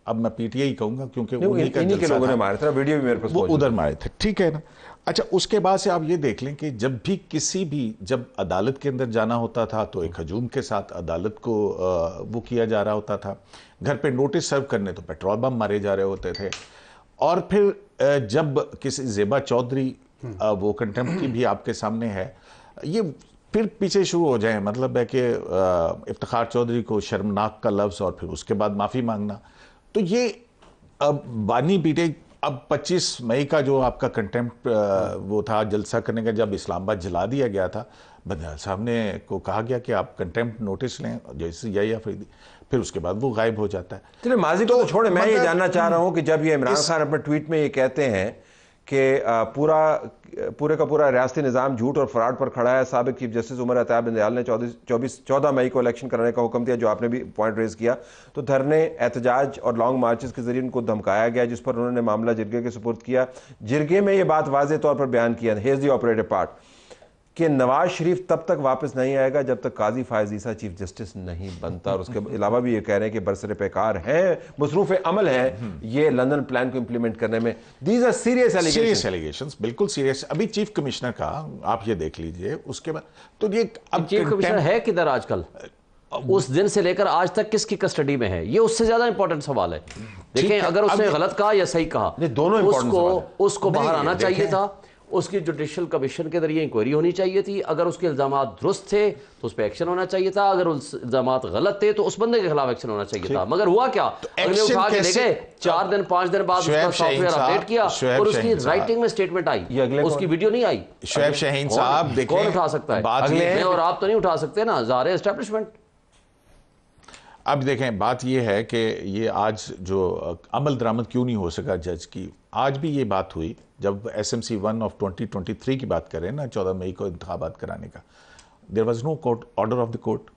اب میں پی ٹی آئی کہوں گا کیونکہ انہی کا انہی کے لوگوں نے مارے تھے, ویڈیو بھی میرے پاس وہ ادھر مارے تھے, ٹھیک ہے نا. اچھا, اس کے بعد سے آپ یہ دیکھ لیں کہ جب بھی کسی بھی جب عدالت کے اندر جانا ہوتا تھا تو ایک ہجوم کے ساتھ عدالت کو وہ کیا جا رہا ہوتا تھا, گھر پہ نوٹس سرو کرنے تو پیٹرول بم مارے جا رہے ہوتے تھے, اور پھر جب کسی زیبا چودھری, وہ کنٹیمپٹ کی بھی آپ کے سامنے ہے, یہ پھر پیچھے شروع ہو جائیں, مطلب ہے کہ افتخار چودھری کو شرمناک کا لفظ اور پھر اس کے بعد معافی مانگنا. تو یہ بانی بیٹے, اب 25 مئی کا جو آپ کا کنٹیمپٹ وہ تھا جلسہ کرنے کا, جب اسلام آباد جلا دیا گیا تھا, بندیال صاحب نے کو کہا گیا کہ آپ کنٹیمپٹ نوٹس لیں, جیسے یا فریدی, پھر اس کے بعد وہ غائب ہو جاتا ہے. چلے ماضی کو تو چھوڑیں, میں یہ جاننا چاہ رہا ہوں کہ جب یہ عمران خان اپنے ٹویٹ میں یہ کہتے ہیں کہ پورے کا پورا ریاستی نظام جھوٹ اور فراڈ پر کھڑا ہے, سابق چیف جسٹس عمر عطا بندیال نے 14 مئی کو الیکشن کرانے کا حکم دیا, جو آپ نے بھی پوائنٹ ریز کیا, تو دھرنے, احتجاج اور لانگ مارچز کے ذریعے ان کو دھمکایا گیا, جس پر انہوں نے معاملہ جرگے کے سپرد کیا. جرگے میں یہ بات واضح طور پر بیان کیا, ہیز دی آپریٹو پارٹ, کہ نواز شریف تب تک واپس نہیں آئے گا جب تک قاضی فائز عیسیٰ چیف جسٹس نہیں بنتا. اور اس کے علاوہ بھی یہ کہہ رہے ہیں کہ برسر پیکار ہیں, مصروف عمل ہیں یہ لندن پلان کو امپلیمنٹ کرنے میں. دیز آر سیریس ایلیگیشنز, بالکل سیریس. ابھی چیف کمشنر کا آپ یہ دیکھ لیجئے, اس کے بعد تو یہ اب چیف کمشنر ہے کدھر آج کل, اس دن سے لے کر آج تک کس کی کسٹڈی میں ہے, یہ اس سے زیادہ امپورٹنٹ سوال ہے. دیکھیں اگر اس نے غلط کہا یا صحیح کہا, اس کو باہر آنا چاہیے تھا, اس کی جوڈیشل کمیشن کے ذریعے انکوائری ہونی چاہیے تھی. اگر اس کے الزامات درست تھے تو اس پہ ایکشن ہونا چاہیے تھا, اگر الزامات غلط تھے تو اس بندے کے خلاف ایکشن ہونا چاہیے تھا. مگر ہوا کیا, اگلے اٹھا کے دیکھے 4 دن 5 دن بعد اس کا سافٹ ویئر اپڈیٹ کیا اور اس کی رائٹنگ میں سٹیٹمنٹ آئی, اس کی ویڈیو نہیں آئی. شعیب شاہین صاحب دیکھیں, کون اٹھا سکتا ہے, میں اور آپ تو نہیں اٹھا سکتے نا, ظاہر ہے اسٹیبلشمنٹ. اب دیکھیں بات یہ ہے کہ یہ آج جو عمل درآمد کیوں نہیں ہو سکا جج کی, آج بھی یہ بات ہوئی جب ایس ایم سی 1 آف 2023 کی بات کریں نا, 14 مئی کو انتخابات کرانے کا, there was no order of the court.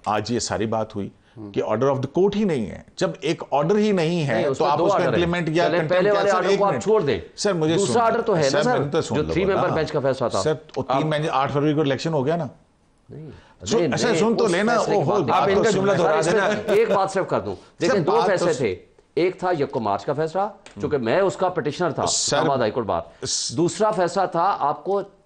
آج یہ ساری بات ہوئی کہ آرڈر آف دا کورٹ ہی نہیں ہے. جب ایک آرڈر ہی نہیں ہے تو آپ اس کو امپلیمنٹ یا پہلے والے آرڈر کو آپ چھوڑ دیں. سر مجھے دوسرا آرڈر تو ہے نا سر, جو 3 ممبر بینچ کا فیصلہ تھا. سر 3 مئی 8 فروری کو الیکشن ہو گیا نا. اچھا سن تو لینا, آپ ان کا جملہ دوہرا دینا. ایک بات صرف کر دوں, دیکھیں 2 فیصلے تھے, ایک تھا 1 مارچ کا فیصلہ چونکہ میں اس کا پٹیشنر تھا اسلام آباد ہائی کورٹ بار, دوسرا فیصلہ تھا آپ کو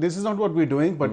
This is not what we're doing, but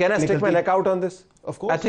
Can I stick my neck out on this? Of course.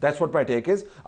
That's what my take is।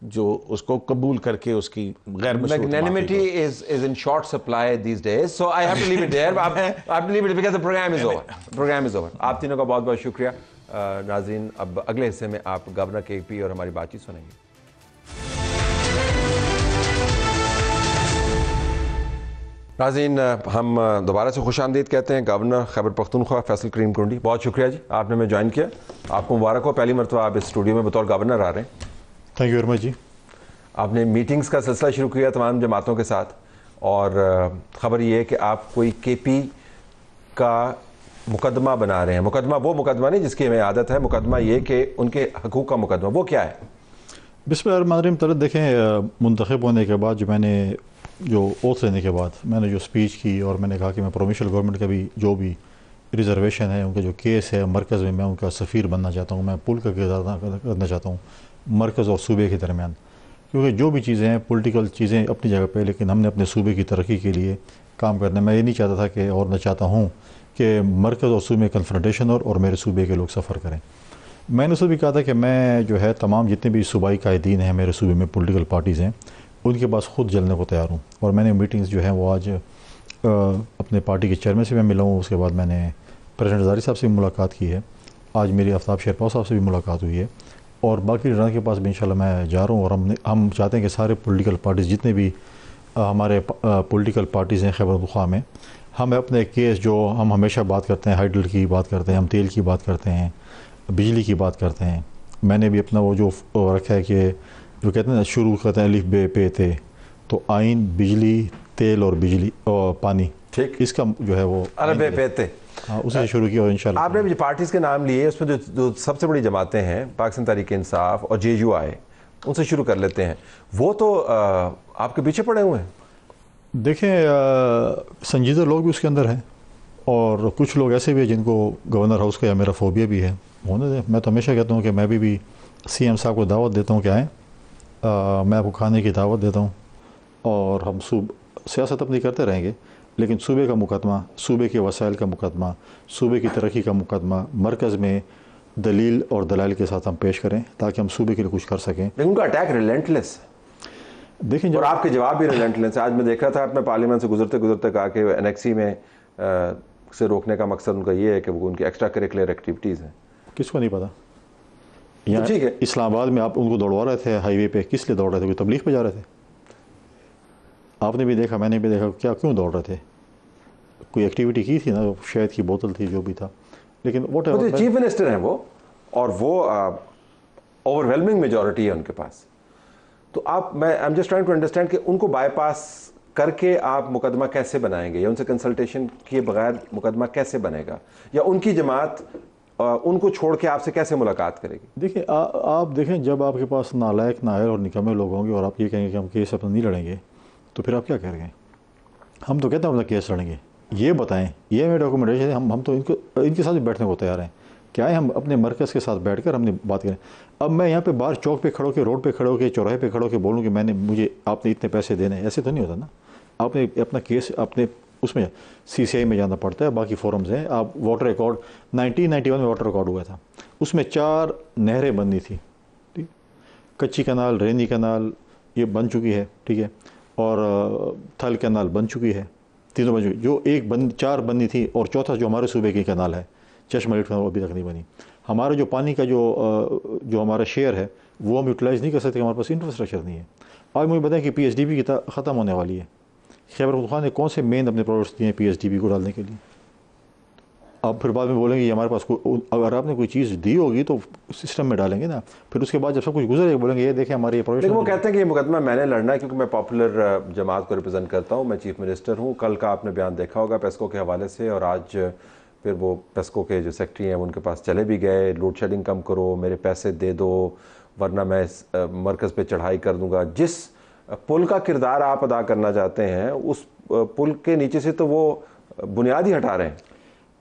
جو اس کو قبول کر کے اس کی غیر مشروط Magnanimity is in short supply these days, so I have to leave it there. I have to leave it because the program is over. Program is over. آپ تینوں کا بہت بہت شکریہ. ناظرین اب اگلے حصے میں آپ گورنر کے پی اور ہماری بات چیت سنیں گے. ناظرین ہم دوبارہ سے خوش آمدید کہتے ہیں گورنر خیبر پختونخوا فیصل کریم کنڈی. بہت شکریہ جی آپ نے ہمیں جوائن کیا. آپ کو مبارک ہو, پہلی مرتبہ آپ اس اسٹوڈیو میں بطور گورنر آ رہے ہیں. تھینک یو ویری مچ جی. آپ نے میٹنگز کا سلسلہ شروع کیا تمام جماعتوں کے ساتھ, اور خبر یہ ہے کہ آپ کوئی کے پی کا مقدمہ بنا رہے ہیں. مقدمہ وہ مقدمہ نہیں جس کی ہمیں عادت ہے, مقدمہ یہ کہ ان کے حقوق کا مقدمہ. وہ کیا ہے؟ بسم اللہ الرحمن الرحیم. دیکھیں منتخب ہونے کے بعد جو اوتھ لینے کے بعد میں نے جو سپیچ کی, اور میں نے کہا کہ میں پروونشل گورنمنٹ کا بھی جو بھی ریزرویشن ہے, ان کا جو کیس ہے مرکز میں ان کا سفیر بننا چاہتا ہوں. میں پل کا کردار کرنا چاہتا ہوں مرکز اور صوبے کے درمیان, کیونکہ جو بھی چیزیں ہیں پولیٹیکل چیزیں اپنی جگہ پہ, لیکن ہم نے اپنے صوبے کی ترقی کے لیے کام کرنا ہے. میں یہ نہیں چاہتا تھا کہ, اور میں چاہتا ہوں کہ مرکز اور صوبے میں کنفرنٹیشن اور میرے صوبے کے لوگ سفر کریں. میں نے اس سے بھی کہا تھا کہ میں جو ہے تمام جتنے بھی صوبائی قائدین ہیں میرے صوبے میں پولیٹیکل پارٹیز ہیں, ان کے پاس خود جلنے کو تیار ہوں. اور میں نے میٹنگز جو ہیں وہ آج اپنے پارٹی کے چیئرمین سے میں ملا ہوں, اس کے بعد میں نے پریزیڈنٹ زاری صاحب سے بھی ملاقات کی ہے, آج میری آفتاب شیرپا صاحب سے بھی ملاقات ہوئی ہے, اور باقی لیڈروں کے پاس بھی انشاءاللہ میں جا رہا ہوں. اور ہم چاہتے ہیں کہ سارے پولیٹیکل پارٹیز جتنے بھی ہمارے پولیٹیکل پارٹیز ہیں خیبر پختونخوا میں, ہم اپنے کیس جو ہم ہمیشہ بات کرتے ہیں, ہائیڈل کی بات کرتے ہیں, ہم تیل کی بات کرتے ہیں, بجلی کی بات کرتے ہیں. میں نے بھی اپنا وہ جو رکھا ہے کہ جو کہتے ہیں نا شروع کرتے ہیں الف بے پے تے, تو آئین, بجلی, تیل اور بجلی اور پانی, ٹھیک, اس کا جو ہے وہ الف بے پے تے, ہاں اسے شروع کیا. اور انشاءاللہ آپ نے جو پارٹیز کے نام لیے اس میں جو سب سے بڑی جماعتیں ہیں پاکستان تحریک انصاف اور جے یو آئی, ان سے شروع کر لیتے ہیں. وہ تو آپ کے پیچھے پڑے ہوئے ہیں. دیکھیں سنجیدہ لوگ بھی اس کے اندر ہیں, اور کچھ لوگ ایسے بھی ہیں جن کو گورنر ہاؤس کا یا میرا فوبیا بھی ہے. ہونے دیں. میں تو ہمیشہ کہتا ہوں کہ میں بھی سی ایم صاحب کو دعوت دیتا ہوں کہ آئیں, میں آپ کو کھانے کی دعوت دیتا ہوں, اور ہم سیاست اپنی کرتے رہیں گے, لیکن صوبے کا مقدمہ, صوبے کے وسائل کا مقدمہ, صوبے کی ترقی کا مقدمہ مرکز میں دلیل اور دلائل کے ساتھ ہم پیش کریں تاکہ ہم صوبے کے لیے کچھ کر سکیں. لیکن ان کا اٹیک ریلنٹلیس ہے, دیکھیں اور آپ کے جواب بھی ریلنٹلیس ہے. آج میں دیکھ رہا تھا اپنے پارلیمنٹ سے گزرتے کہا کہ انیکسی میں سے روکنے کا مقصد ان کا یہ ہے کہ وہ ان کی ایکسٹرا کریکولر ایکٹیویٹیز ہیں. کس کو نہیں پتا؟ یہاں اسلام آباد میں آپ ان کو دوڑوا رہے تھے ہائی وے پہ, کس لیے دوڑ رہے تھے؟ کوئی تبلیغ پہ جا رہے تھے؟ آپ نے بھی دیکھا, میں نے بھی دیکھا, کیوں دوڑ رہے تھے؟ کوئی ایکٹیویٹی کی تھی نا, شہد کی بوتل تھی, جو بھی تھا. لیکن چیف منسٹر ہیں وہ, اور وہ اوور ویلمنگ میجورٹی ہے ان کے پاس. تو میں am just trying to understand کہ ان کو بائی پاس کر کے آپ مقدمہ کیسے بنائیں گے, یا ان سے کنسلٹیشن کیے بغیر مقدمہ کیسے بنے گا, یا ان کی جماعت ان کو چھوڑ کے آپ سے کیسے ملاقات کرے گی؟ دیکھیں آپ دیکھیں, جب آپ کے پاس نالائق, نااہل اور نکمے لوگ ہوں گے اور آپ یہ کہیں گے کہ ہم کیس اپنا نہیں لڑیں گے, تو پھر آپ کیا کریں گے؟ ہم تو کہتے ہیں اپنا کیس لڑیں گے. یہ بتائیں, یہ میرے ڈاکومنٹیشن ہے, ہم تو ان کے ساتھ بھی بیٹھنے کو تیار ہیں. کیا ہے, ہم اپنے مرکز کے ساتھ بیٹھ کر ہم نے بات کریں. اب میں یہاں پہ باہر چوک پہ کھڑو کے, روڈ پہ کھڑو کے, چوراہے پہ کھڑو کے بولوں کہ مجھے آپ نے اتنے پیسے دینے, ایسے تو نہیں ہوتا نا. آپ نے اپنا کیس اپنے اس میں سی سی آئی میں جانا پڑتا ہے, باقی فورمز ہیں. آپ واٹر ریکارڈ 1991 میں واٹر ریکارڈ ہوا تھا, اس میں 4 نہریں بننی تھی, ٹھیک, کچی کنال, رینی کنال یہ بن چکی ہے, ٹھیک ہے, اور تھل کنال بن چکی ہے, تینوں بن چکی. جو 4 بننی تھی, اور چوتھا جو ہمارے صوبے کی کنال ہے چشمہ لیٹ کنال, وہ ابھی تک نہیں بنی. ہمارا جو پانی کا جو ہمارا شیئر ہے وہ ہم یوٹیلائز نہیں کر سکتے, ہمارے پاس انفراسٹرکچر نہیں ہے. آج مجھے بتائیں کہ پی ایچ ڈی پی کی ختم ہونے والی ہے. خیبر پختونخوا نے کون سے مین اپنے پروجیکٹس دیے ہیں پی ایچ ڈی پی کو ڈالنے کے لیے؟ آپ پھر بعد میں بولیں گے یہ ہمارے پاس اگر آپ نے کوئی چیز دی ہوگی تو سسٹم میں ڈالیں گے نا. پھر اس کے بعد جب سب کچھ گزرے بولیں گے یہ دیکھیں ہمارے یہ پروجیکٹ. لیکن وہ کہتے ہیں کہ یہ مقدمہ میں نے لڑنا ہے کیونکہ میں پاپولر جماعت کو ریپرزینٹ کرتا ہوں, میں چیف منسٹر ہوں. کل کا آپ نے بیان دیکھا ہوگا پیسکو کے حوالے سے, اور آج پھر وہ پیسکو کے جو سیکٹری ہیں ان کے پاس چلے بھی گئے, لوڈ شیڈنگ کم کرو, میرے پیسے دے دو ورنہ میں مرکز پہ چڑھائی کر دوں گا. جس پل کا کردار آپ ادا کرنا چاہتے ہیں اس پل کے نیچے سے تو وہ بنیاد ہی ہٹا رہے ہیں.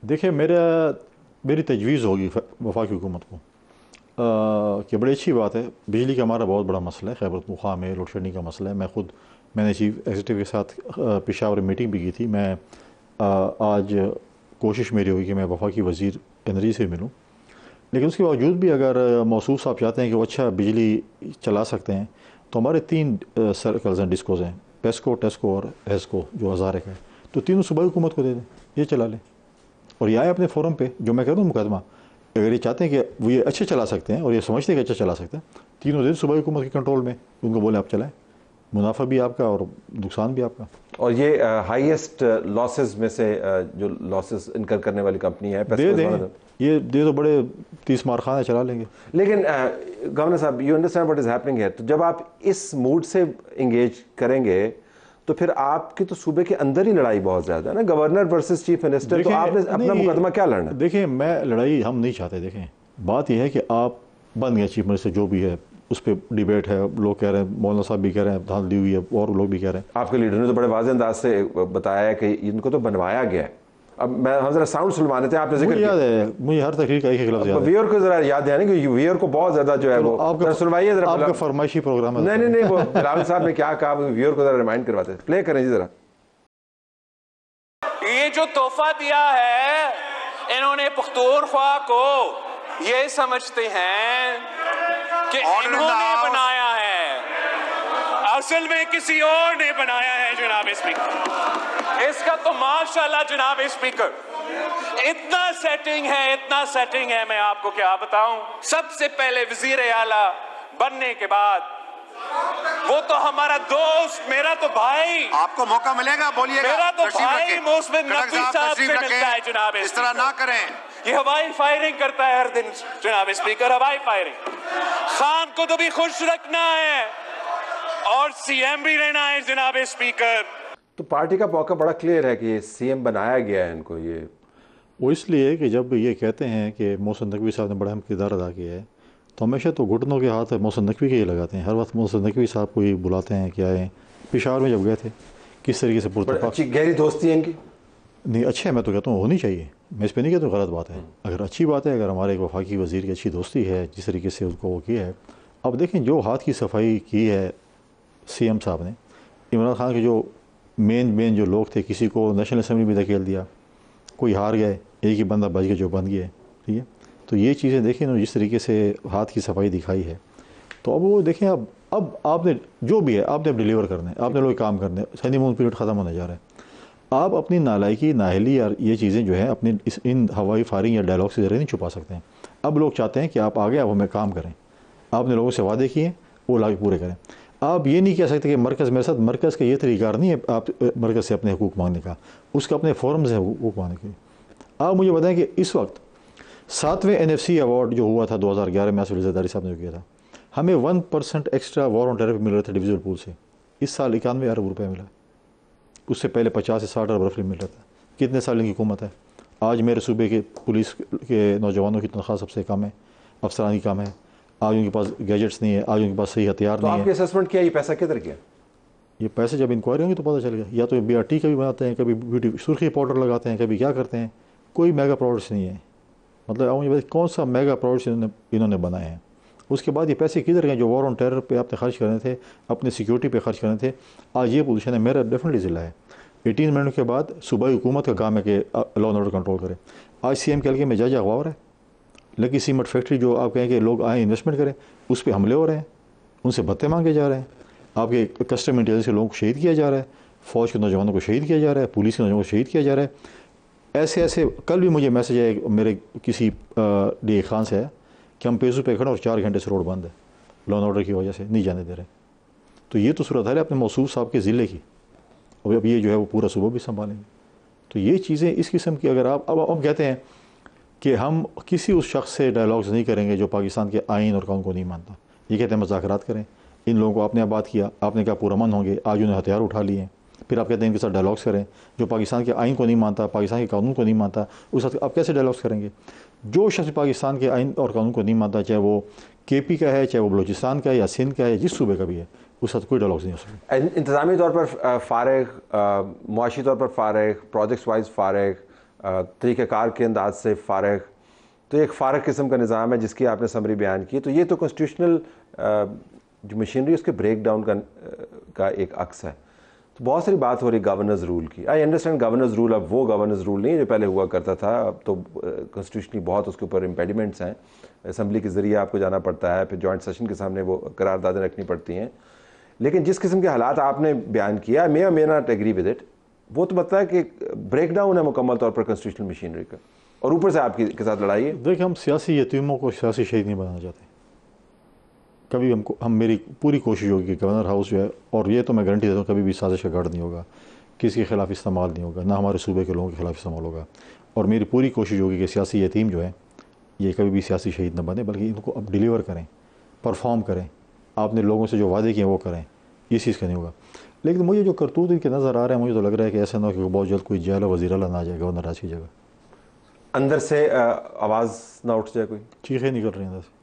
دیکھیں میری تجویز ہوگی وفاقی حکومت کو کہ بڑی اچھی بات ہے, بجلی کا ہمارا بہت بڑا مسئلہ ہے خیبر پختونخوا میں, لوڈ شیڈنگ کا مسئلہ ہے. میں نے چیف ایگزیکٹو کے ساتھ پشاور میٹنگ بھی کی تھی. میں آج کوشش میری ہوگی کہ میں وفاقی وزیر انرجی سے ملوں. لیکن اس کے باوجود بھی اگر موصوف صاحب چاہتے ہیں کہ وہ اچھا بجلی چلا سکتے ہیں تو ہمارے 3 سرکلز ہیں، ڈسکوز ہیں، پیسکو، ٹیسکو اور ہیسکو جو ہزارے کا ہے، تو تینوں صوبائی حکومت کو دے دیں، یہ چلا لیں اور یہ آئے اپنے فورم پہ. جو میں کہہ رہا ہوں مقدمہ، اگر یہ چاہتے ہیں کہ وہ یہ اچھے چلا سکتے ہیں اور یہ سمجھتے ہیں کہ اچھا چلا سکتے ہیں، تینوں دن صوبائی حکومت کے کنٹرول میں، ان کو بولیں آپ چلائیں، منافع بھی آپ کا اور نقصان بھی آپ کا. اور یہ ہائیسٹ لاسز میں سے جو لاسز انکر کرنے والی کمپنی ہے دے دیں، یہ دے تو بڑے 30 مارخانے چلا لیں گے. لیکن گورنر صاحب، you understand what is happening ہے، تو جب آپ اس موڈ سے انگیج کریں گے تو پھر آپ کی تو صوبے کے اندر ہی لڑائی بہت زیادہ ہے نا، گورنر ورسز چیف منسٹر، تو آپ نے اپنا مقدمہ کیا لڑنا ہے؟ دیکھیں، میں لڑائی ہم نہیں چاہتے. دیکھیں، بات یہ ہے کہ آپ بن گئے چیف منسٹر، جو بھی ہے اس پہ ڈیبیٹ ہے، لوگ کہہ رہے ہیں، مولانا صاحب بھی کہہ رہے ہیں دھاندلی ہوئی ہے، اور لوگ بھی کہہ رہے ہیں. آپ کے لیڈر نے تو بڑے واضح انداز سے بتایا ہے کہ ان کو تو بنوایا گیا ہے. اب میں ہم ذرا ساؤنڈ سلوانے تھے، آپ نے ذکر مجھے یاد ہے، مجھے ہر تقریر کا ایک لفظ یاد ہے. ویور کو ذرا یاد ہے نا کہ ویور کو بہت زیادہ جو ہے وہ آپ کا سلوائیے ذرا. آپ کا فرمائشی پروگرام ہے. نہیں وہ بلاول صاحب نے کیا کہا، ویور کو ذرا ریمائنڈ کرواتے ہیں. پلے کریں جی ذرا. یہ جو تحفہ دیا ہے انہوں نے پختونخوا کو، یہ سمجھتے ہیں کہ انہوں نے بنایا ہے، اصل میں کسی اور نے بنایا ہے جناب اسپیکر. اس کا تو ماشاءاللہ جناب اسپیکر اتنا سیٹنگ ہے میں آپ کو کیا بتاؤں. سب سے پہلے وزیر اعلیٰ بننے کے بعد وہ تو ہمارا دوست، میرا تو بھائی، آپ کو موقع ملے گا، بولیے گا. میرا تو بھائی موسم نقوی صاحب سے ملتا ہے جناب اس طرح نہ کریں. یہ ہوائی فائرنگ کرتا ہے ہر دن جناب اسپیکر، ہوائی فائرنگ. خان کو تو بھی خوش رکھنا ہے اور سی ایم بھی رہنا ہے جناب اسپیکر. تو پارٹی کا موقع بڑا کلیئر ہے کہ سی ایم بنایا گیا ہے ان کو. یہ وہ اس لیے کہ جب یہ کہتے ہیں کہ محسن نقوی صاحب نے بڑا اہم کردار ادا کیا ہے، تو ہمیشہ تو گھٹنوں کے ہاتھ محسن نقوی کے ہی لگاتے ہیں. ہر وقت محسن نقوی صاحب کو ہی بلاتے ہیں کہ آئیں. پشاور میں جب گئے تھے کس طریقے سے پرتفاق، اچھی گہری دوستی ہے ان کی. نہیں اچھا ہے، میں تو کہتا ہوں ہونی چاہیے، میں اس پہ نہیں کہتا ہوں غلط بات ہے. اگر اچھی بات ہے، اگر ہمارے ایک وفاقی وزیر کی اچھی دوستی ہے جس طریقے سے اس کو وہ کیا ہے. اب دیکھیں جو ہاتھ کی صفائی کی ہے سی ایم صاحب نے، عمران خان کے جو مین جو لوگ تھے، کسی کو نیشنل اسمبلی میں دھکیل دیا، کوئی ہار گئے، ایک ہی بندہ بچ گیا جو بن گیا. ٹھیک ہے، تو یہ چیزیں دیکھیں انہوں نے جس طریقے سے ہاتھ کی صفائی دکھائی ہے. تو اب وہ دیکھیں، اب آپ نے جو بھی ہے آپ نے اب ڈیلیور کرنا ہے، آپ نے لوگ کام کرنے، ہنی مون پیریڈ ختم ہونے جا رہا ہے. آپ اپنی نالائکی، نااہلی اور یہ چیزیں جو ہیں اپنے ان ہوائی فائرنگ یا ڈائلاگ سے ذریعے نہیں چھپا سکتے ہیں. اب لوگ چاہتے ہیں کہ آپ آگے اب ہمیں کام کریں. آپ نے لوگوں سے وعدے کیے، وہ لاگے پورے کریں. آپ یہ نہیں کہہ سکتے کہ مرکز میرے ساتھ، مرکز کا یہ طریقہ نہیں ہے آپ مرکز سے اپنے حقوق مانگنے کا، اس کا اپنے فورمز ہیں حقوق مانگنے کے. آپ مجھے بتائیں کہ اس وقت 7ویں NFC ایوارڈ جو ہوا تھا 2011 میں، آصف زرداری صاحب نے جو کیا تھا، ہمیں 1% ایکسٹرا وار آن ٹیرر مل رہا تھا ڈویژنل پول سے. اس سال 91 ارب روپے ملا، اس سے پہلے 50 سے 60 ارب رفلی مل رہا تھا. کتنے سال ان کی حکومت ہے؟ آج میرے صوبے کے پولیس کے نوجوانوں کی تنخواہ سب سے کم ہے، افسران کی کم ہے. آج ان کے پاس گیجٹس نہیں ہے، آج ان کے پاس صحیح ہتھیار نہیں ہے. آپ کی اسسمنٹ کیا، یہ پیسہ کدھر گیا؟ یہ پیسے جب انکوائری ہوں گی تو پتہ چل گیا. یا تو BRT کا بھی بناتے ہیں، کبھی بیوٹی سرخی پاؤڈر لگاتے ہیں، کبھی کیا کرتے ہیں. کوئی میگا پروڈکٹس نہیں ہے. مطلب مجھے کون سا میگا پروڈکٹس انہوں نے بنائے ہیں. اس کے بعد یہ پیسے کدھر گئے جو وار آن ٹیرر پہ آپ نے خرچ کرنے تھے، اپنے سیکیورٹی پہ خرچ کرنے تھے. آج یہ پوزیشن ہے. میرا ڈیفینیٹلی ضلع ہے 18 منٹ کے بعد صوبائی حکومت کا کام ہے کہ لا اینڈ آرڈر کنٹرول کرے. آج CM کے میں جج اغوا ہو رہا ہے. لکی سیمنٹ فیکٹری جو آپ کہیں کہ لوگ آئیں انویسٹمنٹ کریں، اس پہ حملے ہو رہے ہیں، ان سے بھتے مانگے جا رہے ہیں. آپ کے کسٹم انٹیلیجنس کے لوگوں کو شہید کیا جا رہا ہے، فوج کے نوجوانوں کو شہید کیا جا رہا ہے، پولیس کے نوجوانوں کو شہید کیا جا رہا ہے. ایسے کل بھی مجھے میسج ہے میرے کسی DA خان سے ہے کہ ہم پیسوں پہ کھڑے اور 4 گھنٹے سے روڈ بند ہے، لا اینڈ آرڈر کی وجہ سے نہیں جانے دے رہے. تو یہ تو صورت حال ہے اپنے موصوف صاحب کے ضلع کی. اب یہ جو ہے وہ پورا صوبہ بھی سنبھالیں گے. تو یہ چیزیں اس قسم کی، اگر آپ اب کہتے ہیں کہ ہم کسی اس شخص سے ڈائلاگز نہیں کریں گے جو پاکستان کے آئین اور قانون کو نہیں مانتا. یہ کہتے ہیں مذاکرات کریں. ان لوگوں کو آپ نے بات کیا، آپ نے کہا پورا من ہوں گے، آج انہیں ہتھیار اٹھا لیے ہیں. پھر آپ کہتے ہیں ان کے ساتھ ڈائلاگس کریں جو پاکستان کے آئین کو نہیں مانتا، پاکستان کے قانون کو نہیں مانتا. اس وقت آپ کیسے ڈائلاگس کریں گے؟ جو شخص پاکستان کے آئین اور قانون کو نہیں مانتا، چاہے وہ KP کا ہے، چاہے وہ بلوچستان کا ہے یا سندھ کا ہے، جس صوبے کا بھی ہے، اس وقت کوئی ڈائلاگس نہیں ہو سکتا. انتظامی طور پر فارغ، معاشی طور پر فارغ، پروجیکٹس وائز فارغ، طریقہ کار کے انداز سے فارغ. تو ایک فارغ قسم کا نظام ہے جس کی آپ نے سمری بیان کی. تو یہ تو کانسٹیٹیوشنل جو مشینری اس کے بریک ڈاؤن کا ایک عکس ہے. بہت ساری بات ہو رہی گورنرز رول کی. آئی انڈرسٹینڈ گورنرز رول اب وہ گورنرز رول نہیں ہے جو پہلے ہوا کرتا تھا. اب تو کانسٹیٹیوشنلی بہت اس کے اوپر امپیڈیمنٹس ہیں. اسمبلی کے ذریعے آپ کو جانا پڑتا ہے, پھر جوائنٹ سیشن کے سامنے وہ قراردادیں رکھنی پڑتی ہیں. لیکن جس قسم کے حالات آپ نے بیان کیا, میں ناٹ ایگری ود اٹ. وہ تو بتایا کہ بریک ڈاؤن ہے مکمل طور پر کانسٹیٹیوشنل مشینری کا, اور اوپر سے آپ کے ساتھ لڑائی ہے. دیکھیں, ہم سیاسی یتیموں کو سیاسی شہید نہیں بنانا چاہتے. کبھی میری پوری کوشش ہوگی کہ گورنر ہاؤس جو ہے, اور یہ تو میں گارنٹی دیتا ہوں کبھی بھی سازش کا گارڈ نہیں ہوگا, کسی کے خلاف استعمال نہیں ہوگا, نہ ہمارے صوبے کے لوگوں کے خلاف استعمال ہوگا. اور میری پوری کوشش ہوگی کہ سیاسی یتیم جو ہے یہ کبھی بھی سیاسی شہید نہ بنے, بلکہ ان کو اب ڈیلیور کریں, پرفارم کریں. آپ نے لوگوں سے جو وعدے کیے وہ کریں, یہ چیز کا نہیں ہوگا. لیکن مجھے جو کرتوت ان کے نظر آ رہے ہیں, مجھے تو لگ رہا ہے کہ ایسا نہ ہو کہ بہت جلد کوئی جیل وزیر اعلیٰ نہ آ جائے گورنر راج کی جگہ. اندر سے آواز نہ اٹھ جائے, کوئی چیخیں نکل رہی ہیں اندر سے.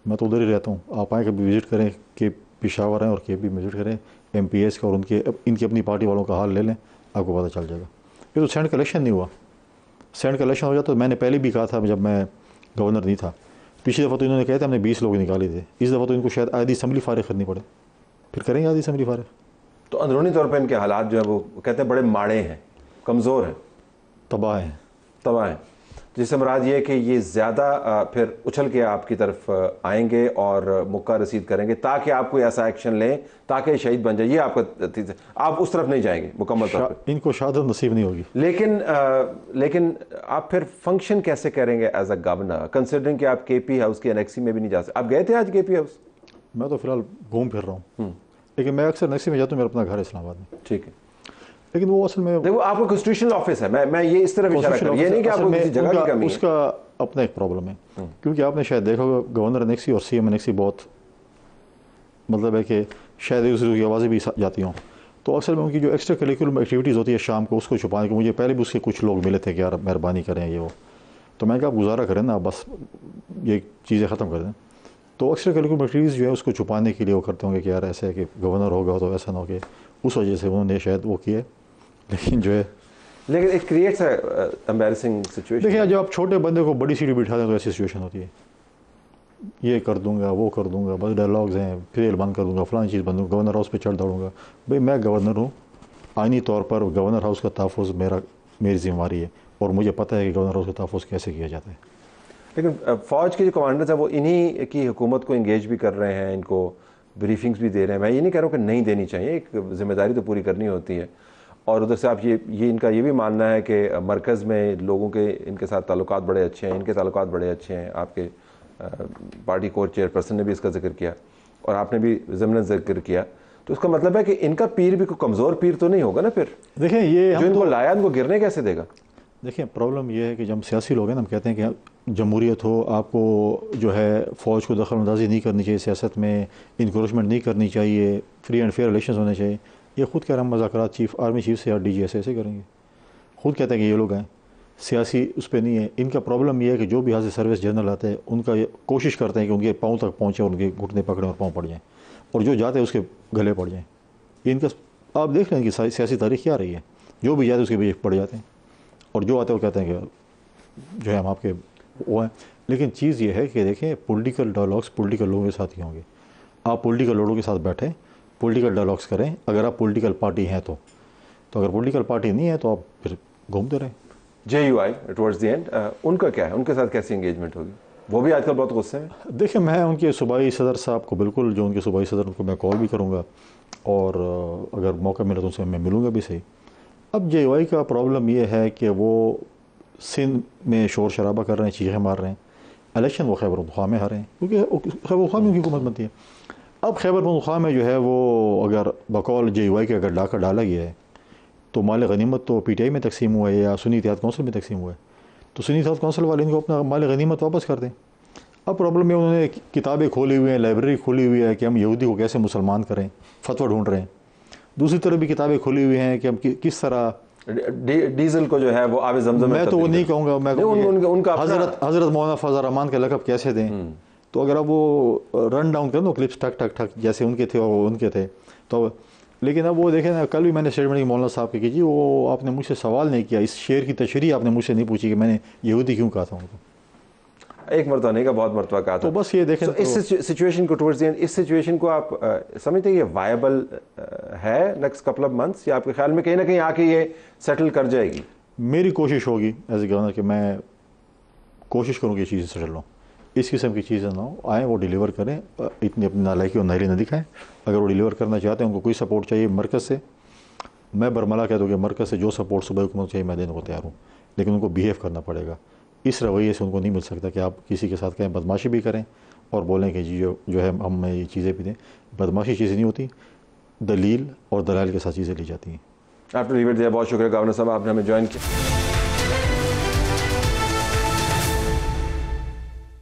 میں تو ادھر ہی رہتا ہوں, آپ آئیں کبھی وزٹ کریں کہ پشاور ہیں اور کے پی وزٹ کریں ایم پی ایس کا, اور ان کی اپنی پارٹی والوں کا حال لے لیں, آپ کو پتہ چل جائے گا. یہ تو سینٹ کا الیکشن نہیں ہوا. سینٹ کا الیکشن ہو جاتا تو میں نے پہلے بھی کہا تھا جب میں گورنر نہیں تھا, پچھلی دفعہ تو انہوں نے کہا تھا ہم نے 20 لوگ نکالے تھے, اس دفعہ تو ان کو شاید آدھی اسمبلی فارغ کرنی پڑے. پھر کریں گے آدھی اسمبلی فارغ. تو اندرونی طور پہ ان کے حالات جو ہیں وہ کہتے ہیں بڑے ماڑے ہیں, کمزور ہیں, تباہ ہیں. جس سے مراد یہ ہے کہ یہ زیادہ پھر اچھل کے آپ کی طرف آئیں گے اور مکہ رسید کریں گے تاکہ آپ کوئی ایسا ایکشن لیں تاکہ شہید بن جائے. یہ آپ کا, آپ اس طرف نہیں جائیں گے مکمل طور پہ. ان کو شہادت نصیب نہیں ہوگی. لیکن آپ پھر فنکشن کیسے کریں گے ایز اے گورنر, کنسیڈرنگ کہ آپ کے پی ہاؤس کی انیکسی میں بھی نہیں جا سکتے. آپ گئے تھے آج کے پی ہاؤس؟ میں تو فی الحال گھوم پھر رہا ہوں, لیکن میں اکثر انیکسی میں جاتا ہوں, میرا اپنا گھر ہے اسلام آباد میں. ٹھیک ہے, لیکن وہ اصل میں دیکھو آپ کا کانسٹیٹیوشنل آفس ہے, میں یہ اس طرح اشارہ کر, یہ نہیں کہ آپ کو کسی جگہ کی کمی ہے. اس کا اپنا ایک پرابلم ہے, کیونکہ آپ نے شاید دیکھا ہوگا گورنر انیکسی اور سی ایم انیکسی بہت, مطلب ہے کہ شاید اس کی آوازیں بھی جاتی ہوں, تو اکثر میں ان کی جو ایکسٹرا کریکولم ایکٹیویٹیز ہوتی ہے شام کو, اس کو چھپانے کو مجھے پہلے بھی اس کے کچھ لوگ ملے تھے کہ یار مہربانی کریں یہ وہ, تو میں کہا آپ گزارا کریں نا, بس یہ چیزیں ختم کر دیں. تو ایکسٹرا کریکولم ایکٹیویٹیز جو ہے اس کو چھپانے کے لیے وہ کرتے ہوں گے کہ یار ایسا ہے کہ گورنر ہوگا تو ایسا نہ ہو, کہ اس وجہ سے انہوں نے شاید وہ کیا ہے. لیکن جو ہے اٹ کریٹس امبیرسنگ سچویشن. دیکھیں, جب آپ چھوٹے بندے کو بڑی سیٹی بٹھا دیں تو ایسی سچویشن ہوتی ہے, یہ کر دوں گا وہ کر دوں گا, بس ڈائلاگز ہیں, فیل بند کر دوں گا, فلانی چیز بند دوں گا, گورنر ہاؤس پہ چڑھ دوڑوں گا. بھائی میں گورنر ہوں, آئینی طور پر گورنر ہاؤس کا تحفظ میری ذمہ داری ہے, اور مجھے پتہ ہے کہ گورنر ہاؤس کا تحفظ کیسے کیا جاتا ہے. لیکن فوج کے جو کمانڈرز ہیں وہ انہی کی حکومت کو انگیج بھی کر رہے ہیں, ان کو بریفنگز بھی دے رہے ہیں. میں یہ نہیں کہہ رہا ہوں کہ نہیں دینی چاہیے, ایک ذمہ داری تو پوری کرنی ہوتی ہے. اور ادھر سے آپ یہ ان کا یہ بھی ماننا ہے کہ مرکز میں لوگوں کے ان کے ساتھ تعلقات بڑے اچھے ہیں, ان کے تعلقات بڑے اچھے ہیں. آپ کے پارٹی کور چیئر پرسن نے بھی اس کا ذکر کیا, اور آپ نے بھی ضمن ذکر کیا. تو اس کا مطلب ہے کہ ان کا پیر بھی کوئی کمزور پیر تو نہیں ہوگا نا پھر. دیکھیں, یہ جو ان کو لایا ان کو گرنے کیسے دے گا؟ دیکھیں, پرابلم یہ ہے کہ جب سیاسی لوگ ہیں نا, ہم کہتے ہیں کہ جمہوریت ہو, آپ کو جو ہے فوج کو دخل اندازی نہیں کرنی چاہیے سیاست میں, انکروچمنٹ نہیں کرنی چاہیے, فری اینڈ فیئر الیکشنز ہونے چاہیے. یہ خود کہہ رہے ہیں مذاکرات آرمی چیف سے یا ڈی جی ایسے کریں گے. خود کہتے ہیں کہ یہ لوگ ہیں سیاسی اس پہ نہیں ہے. ان کا پرابلم یہ ہے کہ جو بھی حاضر سروس جنرل آتے ہیں ان کا کوشش کرتے ہیں کہ ان کے پاؤں تک پہنچے, اور ان کے گھٹنے پکڑیں اور پاؤں پڑ جائیں, اور جو جاتے ہیں اس کے گلے پڑ جائیں. یہ ان کا آپ دیکھ رہے ہیں کہ سیاسی تاریخ کیا رہی ہے, جو بھی جاتے ہیں اس کے پیچھے پڑ جاتے ہیں, اور جو آتے ہیں وہ کہتے ہیں کہ جو ہے ہم آپ کے وہ ہیں. لیکن چیز یہ ہے کہ دیکھیں, پولیٹیکل ڈائلاگس پولیٹیکل لوگوں کے ساتھ ہی ہوں گے. آپ پولیٹیکل لوگوں کے ساتھ بیٹھیں, پولیٹیکل ڈائلاگس کریں, اگر آپ پولیٹیکل پارٹی ہیں تو اگر پولیٹیکل پارٹی نہیں ہے تو آپ پھر گھومتے رہیں. J U I towards the end, ان کا کیا ہے, ان کے ساتھ کیسی انگیجمنٹ ہوگی؟ وہ بھی آج کل بہت غصے میں. دیکھیں, میں ان کے صوبائی صدر صاحب کو بالکل, جو ان کے صوبائی صدر ان کو میں کال بھی کروں گا, اور اگر موقع ملا تو ان سے میں ملوں گا بھی صحیح. اب جے یو آئی کا پرابلم یہ ہے کہ وہ سندھ میں شور شرابہ کر رہے ہیں, چیخیں مار رہے ہیں. الیکشن وہ خیبر پختونخوا میں ہارے ہیں, کیونکہ خیبر پختونخوا میں ان کی حکومت بنتی ہے. اب خیبر پختونخوا میں جو ہے وہ اگر بقول جے یو آئی کے اگر ڈاکہ ڈالا گیا ہے تو مال غنیمت تو پی ٹی آئی میں تقسیم ہوا ہے یا سنی اتحاد کونسل میں تقسیم ہوا ہے, تو سنی اتحاد کونسل والے ان کو اپنا مال غنیمت واپس کر دیں. اب پرابلم ہے, انہوں نے کتابیں کھولی ہوئی ہیں, لائبریری کھولی ہوئی ہے کہ ہم یہودی کو کیسے مسلمان کریں, فتویٰ ڈھونڈ رہے ہیں. دوسری طرف بھی کتابیں کھولی ہوئی ہیں کہ ہم کس طرح ڈیزل کو جو ہے وہ آب زمزم میں تو وہ نہیں کہوں گا, میں حضرت مولانا فضل الرحمان کا لقب کیسے دیں. تو اگر آپ وہ رن ڈاؤن کریں تو کلپس ٹھک ٹھک ٹھک جیسے ان کے تھے اور وہ ان کے تھے. تو لیکن اب وہ دیکھیں نا, کل بھی میں نے اسٹیٹمنٹ کی مولانا صاحب کی جی, وہ آپ نے مجھ سے سوال نہیں کیا, اس شعر کی تشریح آپ نے مجھ سے نہیں پوچھی کہ میں نے یہودی کیوں کہا تھا. ان کو ایک مرتبہ نہیں کہا, بہت مرتبہ کہا تھا. تو بس یہ دیکھیں, اس سچویشن کو ٹورڈز دی اینڈ, اس سچویشن کو آپ سمجھتے ہیں یہ وائبل ہے نیکسٹ کپل آف منتھس، یا آپ کے خیال میں کہیں نہ کہیں آ کے یہ سیٹل کر جائے گی؟ میری کوشش ہوگی ایز اے گورنر کہ میں کوشش کروں کہ یہ چیزیں سیٹل ہوں، اس قسم کی چیزیں نہ ہوں، آئیں وہ ڈیلیور کریں، اتنی اپنی نالائکی اور ناہلی نہ دکھائیں۔ اگر وہ ڈیلیور کرنا چاہتے ہیں، ان کو کوئی سپورٹ چاہیے مرکز سے، میں برملا کہہ دوں کہ مرکز سے جو سپورٹ صوبائی حکومت چاہیے میں دینے کو تیار ہوں، لیکن ان کو بیہیو کرنا پڑے گا۔ اس رویے سے ان کو نہیں مل سکتا کہ آپ کسی کے ساتھ کہیں بدماشی بھی کریں اور بولیں کہ جی جو ہے ہم یہ چیزیں بھی دیں۔ بدماشی چیزیں نہیں ہوتی، دلیل اور دلائل کے ساتھ چیزیں لی جاتی ہیں۔ آپ نے لیور دیا، بہت شکریہ گورنر صاحب، آپ نے ہمیں جوائن کیا۔